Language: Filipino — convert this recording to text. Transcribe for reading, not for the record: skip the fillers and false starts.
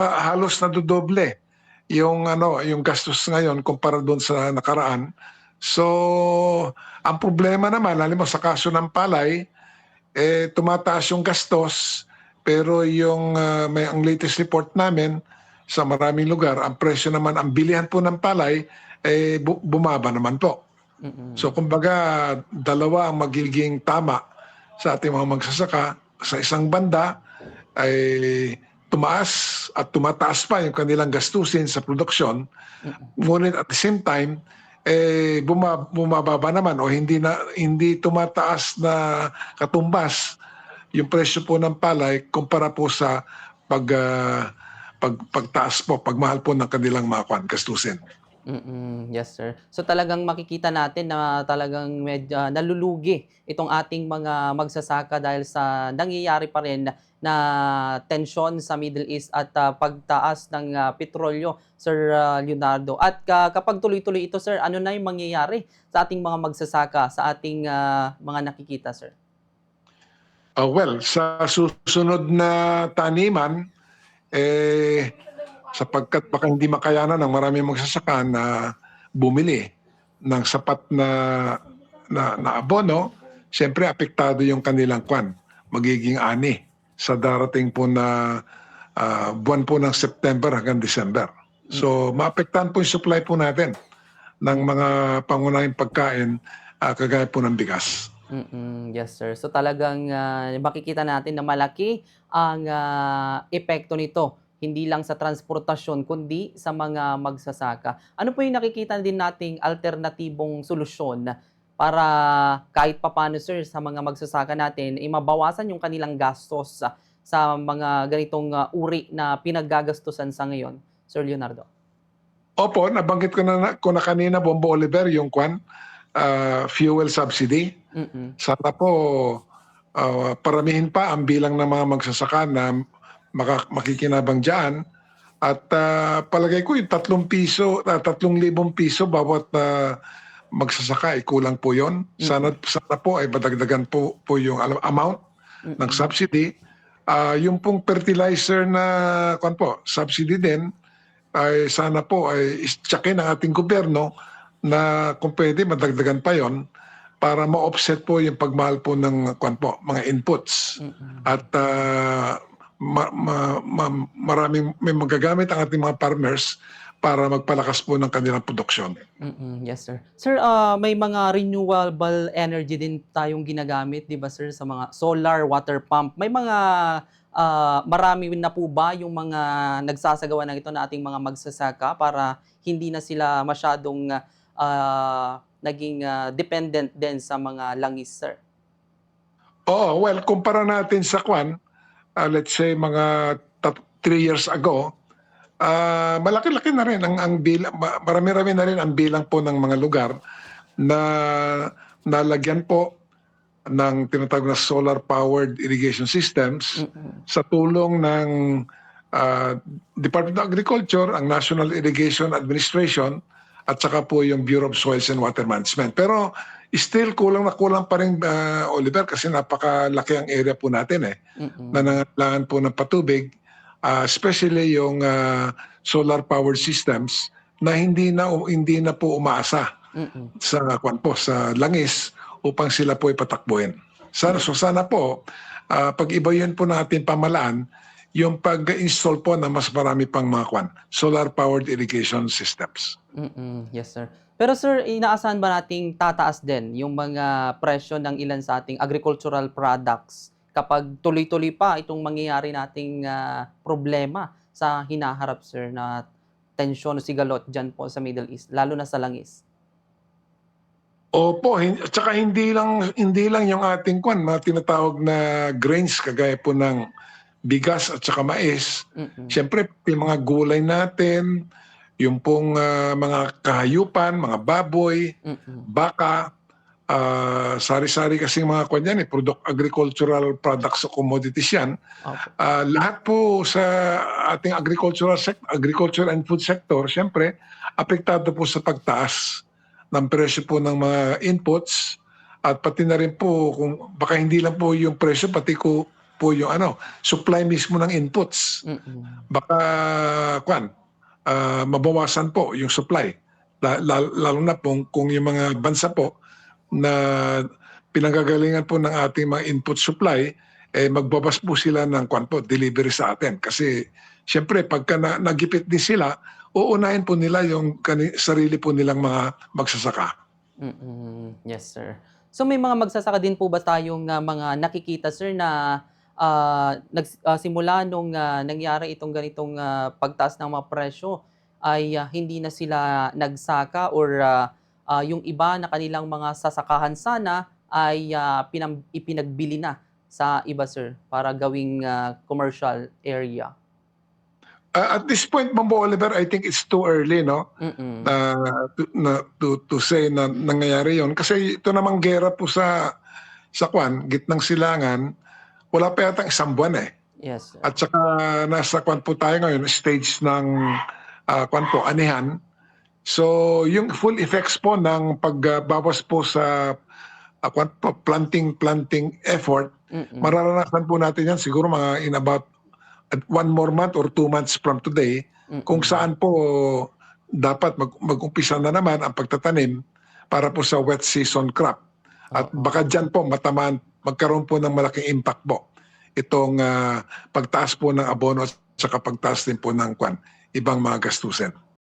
halos nadodoble yung yung gastos ngayon kumpara doon sa nakaraan. So, ang problema naman halimbawa sa kaso ng palay, tumataas yung gastos pero yung ang latest report namin sa maraming lugar, ang presyo naman, ang bilihan po ng palay bumaba naman po. So Mm. kumbaga dalawa ang magiging tama sa ating mga magsasaka. Sa isang banda ay tumaas at tumataas pa yung kanilang gastusin sa produksyon, Mm. ngunit at the same time bumababa naman o hindi tumataas na katumbas yung presyo po ng palay kumpara po sa pagtaas po, pagmahal po ng kanilang mga gastusin. Yes, sir. So talagang makikita natin na talagang medyo nalulugi itong ating mga magsasaka dahil sa nangyayari pa rin na tensyon sa Middle East at pagtaas ng petrolyo, Sir Leonardo. At kapag tuloy-tuloy ito, sir, ano na yung mangyayari sa ating mga magsasaka, sa ating mga nakikita, sir? Well, sa susunod na taniman, eh, sapagkat baka hindi makayanan ng maraming magsasaka na bumili ng sapat na abono, siyempre apektado yung kanilang magiging ani sa darating po na buwan po ng September hanggang December. So, maapektahan po yung supply po natin ng mga pangunahing pagkain kagaya po ng bigas. Yes, sir. So talagang makikita natin na malaki ang epekto nito, hindi lang sa transportasyon kundi sa mga magsasaka. Ano po yung nakikita din nating alternatibong solusyon para kahit papaano, sir, sa mga magsasaka natin, mabawasan yung kanilang gastos sa mga ganitong uri na pinaggagastusan sa ngayon, Sir Leonardo? Opo, nabanggit ko na kanina, Bombo Oliver, yung fuel subsidy. Mm. Sana po paramihin pa ang bilang ng mga magsasaka na makikinabang dyan. At palagay ko yung 3 piso bawat magsasaka, kulang po yon. Sana po ay madagdagan po yung amount ng Mm. subsidy. Yung pong fertilizer na subsidy din, ay sana po ay tsakin ng ating gobyerno na kung pwede madagdagan pa yon para ma-offset po yung pagmahal po ng mga inputs. Mm. At maraming may magagamit ang ating mga farmers para magpalakas po ng kanilang produksyon. Yes, sir. Sir, may mga renewable energy din tayong ginagamit, 'di ba, sir, sa mga solar, water pump. May mga marami na po ba yung mga nagsasagawa ng ito na ating mga magsasaka para hindi na sila masyadong naging dependent din sa mga langis, sir? Oo, well, kumpara natin sa let's say mga 3 years ago, malaki-laki na rin ang bilang, marami-rami na rin ang bilang po ng mga lugar na nalagyan po ng tinatawag na solar-powered irrigation systems Mm. sa tulong ng Department of Agriculture, ang National Irrigation Administration, at saka po yung Bureau of Soils and Water Management. Pero still kulang na kulang pa rin, Oliver, kasi napakalaki ang area po natin na Mm. nangangailangan po ng patubig, especially yung solar-powered systems na hindi na po umaasa Mm. sa langis upang sila po ipatakbuhin. Sana po pag-ibayin po natin pamalaan yung pag-install po ng mas marami pang mga solar-powered irrigation systems. Yes, sir. Pero sir, inaasahan ba nating tataas din yung mga presyo ng ilan sa ating agricultural products kapag tuloy-tuloy pa itong mangyayari nating problema sa hinaharap, sir, na tensyon o sigalot diyan po sa Middle East, lalo na sa langis? Opo, at saka hindi lang yung ating mga tinatawag na grains kagaya po ng bigas at saka mais. Mm. Siyempre yung mga gulay natin, yung pong mga kahayupan, mga baboy, Mm. baka, sari-sari kasing mga yan agricultural products o commodities yan. Opo. Lahat po sa ating agriculture and food sector, siyempre apektado po sa pagtaas ng presyo po ng mga inputs, at pati na rin po kung baka hindi lang po yung presyo, pati po yung supply mismo ng inputs. Baka mabawasan po yung supply. Lalo na po kung yung mga bansa po na pinanggagalingan po ng ating mga input supply, magbabas po sila ng delivery sa atin. Kasi siyempre pagka nagipit din sila, uunahin po nila yung sarili po nilang mga magsasaka. Yes, sir. So may mga magsasaka din po ba tayong mga nakikita, sir, na simula nung nangyari itong ganitong pagtaas ng mga presyo ay hindi na sila nagsaka or yung iba na kanilang mga sasakahan sana ay ipinagbili na sa iba, sir, para gawing commercial area? At this point, Mambo Oliver, I think it's too early, no? To say na nangyayari yon, kasi ito namang gera po sa gitnang silangan, wala pa yata isang buwan eh. Yes, sir. At saka nasa po tayo ngayon, stage ng anihan. So yung full effects po ng pagbawas po sa planting effort, mararanasan po natin yan siguro mga in about 1 more month or 2 months from today, kung saan po dapat mag-umpisa na naman ang pagtatanim para po sa wet season crop. At baka dyan po magkaroon po ng malaking impact po itong pagtaas po ng abono at saka pagtaas din po ng ibang mga gastusin.